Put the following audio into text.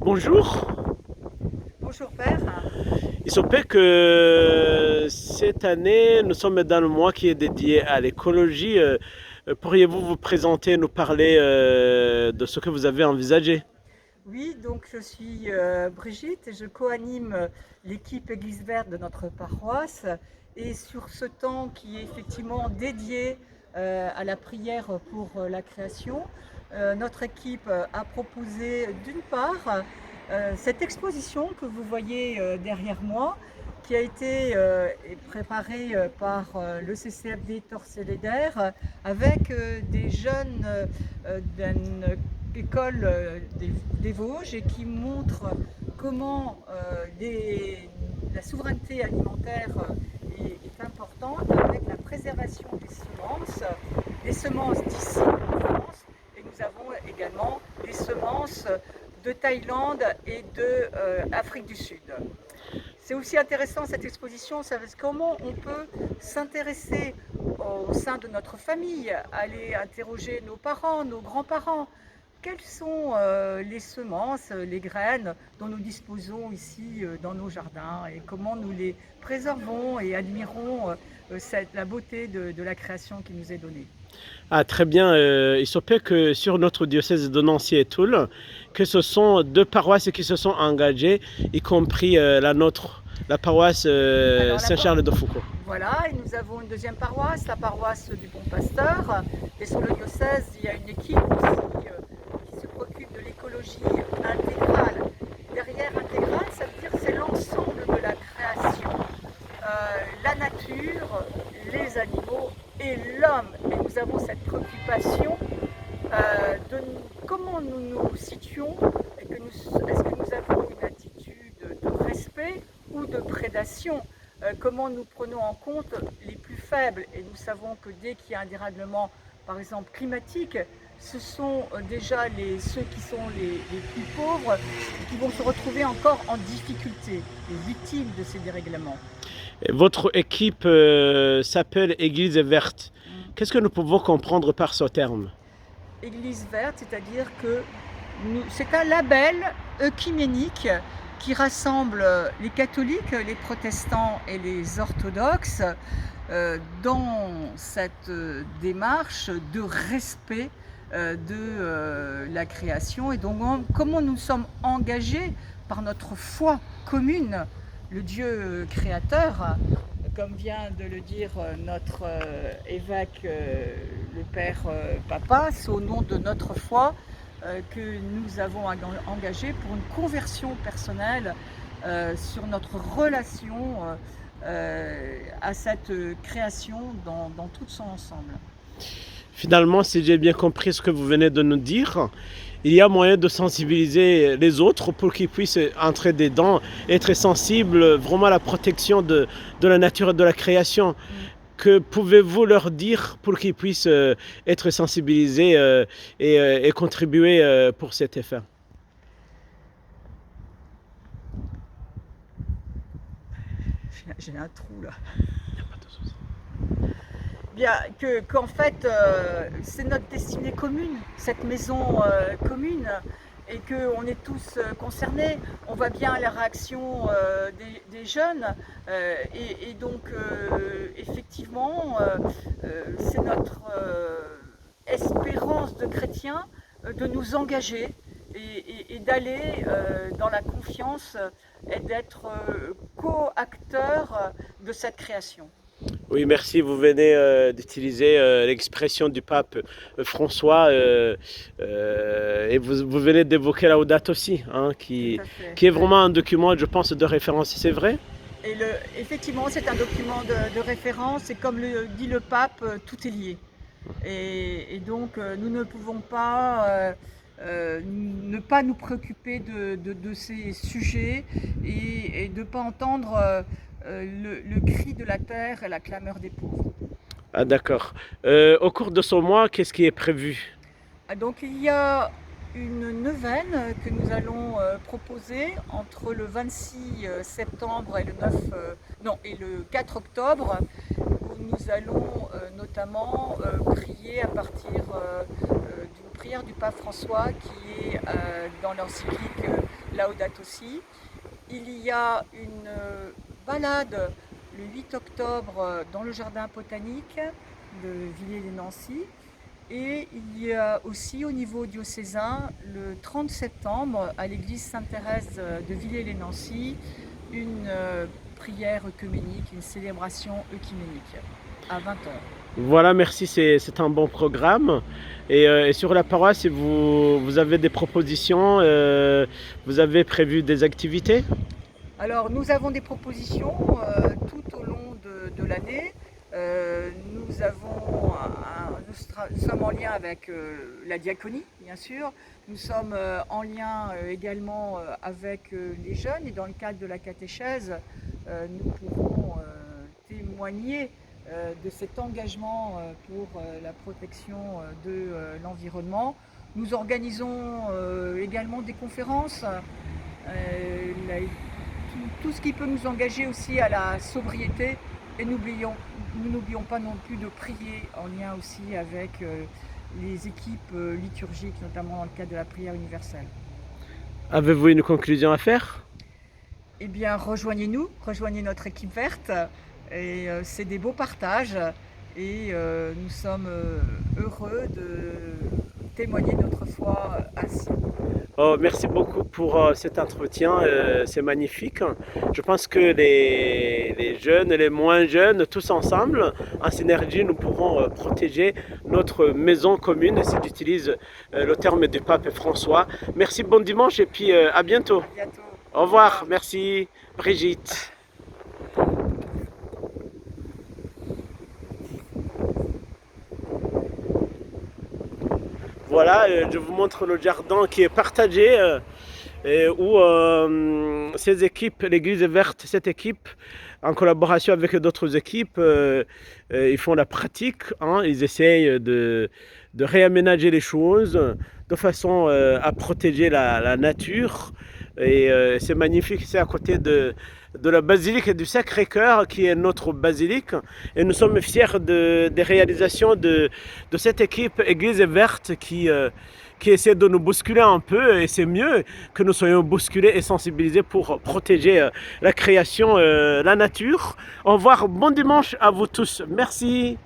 Bonjour, Bonjour père. il se peut que cette année, nous sommes dans le mois qui est dédié à l'écologie. Pourriez-vous vous présenter, nous parler de ce que vous avez envisagé? Oui, donc je suis Brigitte et je co-anime l'équipe Église Verte de notre paroisse. Et sur ce temps qui est effectivement dédié à la prière pour la création, notre équipe a proposé d'une part cette exposition que vous voyez derrière moi, qui a été préparée par le CCFD Torse-et-Léder avec des jeunes d'une école des Vosges et qui montre comment la souveraineté alimentaire est importante avec la préservation des semences d'ici en France, et nous avons également des semences de Thaïlande et de Afrique du Sud. C'est aussi intéressant cette exposition, c'est comment on peut s'intéresser au sein de notre famille, aller interroger nos parents, nos grands-parents. Quelles sont les semences, les graines dont nous disposons ici dans nos jardins et comment nous les préservons et admirons la beauté de la création qui nous est donnée. Ah, très bien. Il se peut que sur notre diocèse de Nancy et Toul, que ce sont deux paroisses qui se sont engagées, y compris la nôtre, la paroisse Alors, Saint-Charles de Foucault. voilà, et nous avons une deuxième paroisse, la paroisse du Bon Pasteur. Et sur le diocèse, il y a une équipe aussi qui se préoccupe de l'écologie intégrale. Derrière intégrale, ça veut dire c'est l'ensemble de la création, la nature, les animaux et l'homme. Et nous avons cette préoccupation de comment nous nous situons et est-ce que nous avons une attitude de respect ou de prédation, comment nous prenons en compte les plus faibles. Et nous savons que dès qu'il y a un dérèglement, par exemple climatique, ce sont déjà ceux qui sont les plus pauvres qui vont se retrouver encore en difficulté, les victimes de ces dérèglements. Votre équipe s'appelle Église verte. Qu'est-ce que nous pouvons comprendre par ce terme? Église verte, c'est-à-dire que c'est un label œcuménique qui rassemble les catholiques, les protestants et les orthodoxes dans cette démarche de respect de la création. Et donc comment nous sommes engagés par notre foi commune, le Dieu créateur, comme vient de le dire notre évêque, le Père Papa, c'est au nom de notre foi que nous avons engagé pour une conversion personnelle sur notre relation à cette création dans tout son ensemble. Finalement, si j'ai bien compris ce que vous venez de nous dire, il y a moyen de sensibiliser les autres pour qu'ils puissent entrer dedans, être sensibles vraiment à la protection de la nature et de la création. Que pouvez-vous leur dire pour qu'ils puissent être sensibilisés et contribuer pour cet effet? J'ai un trou là. Bien, qu'en fait, c'est notre destinée commune, cette maison commune, et qu'on est tous concernés. On voit bien la réaction des jeunes, et donc, effectivement, c'est notre espérance de chrétiens de nous engager et d'aller dans la confiance et d'être co-acteurs de cette création. Oui, merci. Vous venez d'utiliser l'expression du pape François et vous venez d'évoquer la Laudato aussi, hein, Tout à fait. qui est vraiment un document, je pense, de référence. C'est vrai? Et effectivement, c'est un document de référence et comme le dit le pape, tout est lié. Et donc, nous ne pouvons pas ne pas nous préoccuper de ces sujets et de ne pas entendre le cri de la terre et la clameur des pauvres. Ah, d'accord. Au cours de ce mois, qu'est-ce qui est prévu? Donc il y a une neuvaine que nous allons proposer entre le 26 septembre et le 4 octobre, où nous allons notamment prier à partir d'une prière du pape François qui est dans l'encyclique Laudato Si. Il y a une balade le 8 octobre dans le jardin botanique de Villers-lès-Nancy. Et il y a aussi au niveau diocésain, le 30 septembre, à l'église Sainte-Thérèse de Villers-lès-Nancy, une prière œcuménique, une célébration œcuménique à 20 h. Voilà, merci, c'est un bon programme. Et sur la paroisse, vous avez des propositions, vous avez prévu des activités? Alors nous avons des propositions tout au long de l'année. Nous sommes en lien avec la diaconie, bien sûr. Nous sommes en lien également avec les jeunes, et dans le cadre de la catéchèse, nous pouvons témoigner de cet engagement pour la protection de l'environnement. Nous organisons également des conférences, tout ce qui peut nous engager aussi à la sobriété, et nous n'oublions pas non plus de prier en lien aussi avec les équipes liturgiques, notamment dans le cadre de la prière universelle. Avez-vous une conclusion à faire? Eh bien, rejoignez-nous, rejoignez notre équipe verte, et c'est des beaux partages, et nous sommes heureux de témoigner notre foi ainsi. Oh, merci beaucoup pour cet entretien, c'est magnifique. Je pense que les jeunes et les moins jeunes, tous ensemble, en synergie, nous pourrons protéger notre maison commune, si j'utilise le terme du pape François. Merci, bon dimanche, et puis à bientôt. À bientôt. Au revoir, merci Brigitte. Voilà, je vous montre le jardin qui est partagé, où ces équipes, l'Église verte, cette équipe, en collaboration avec d'autres équipes, ils font la pratique, hein, ils essayent de réaménager les choses de façon à protéger la nature. Et c'est magnifique, c'est à côté de la basilique du Sacré-Cœur, qui est notre basilique. Et nous sommes fiers des réalisations de cette équipe Église verte qui essaie de nous bousculer un peu. Et c'est mieux que nous soyons bousculés et sensibilisés pour protéger la création, la nature. Au revoir, bon dimanche à vous tous. Merci.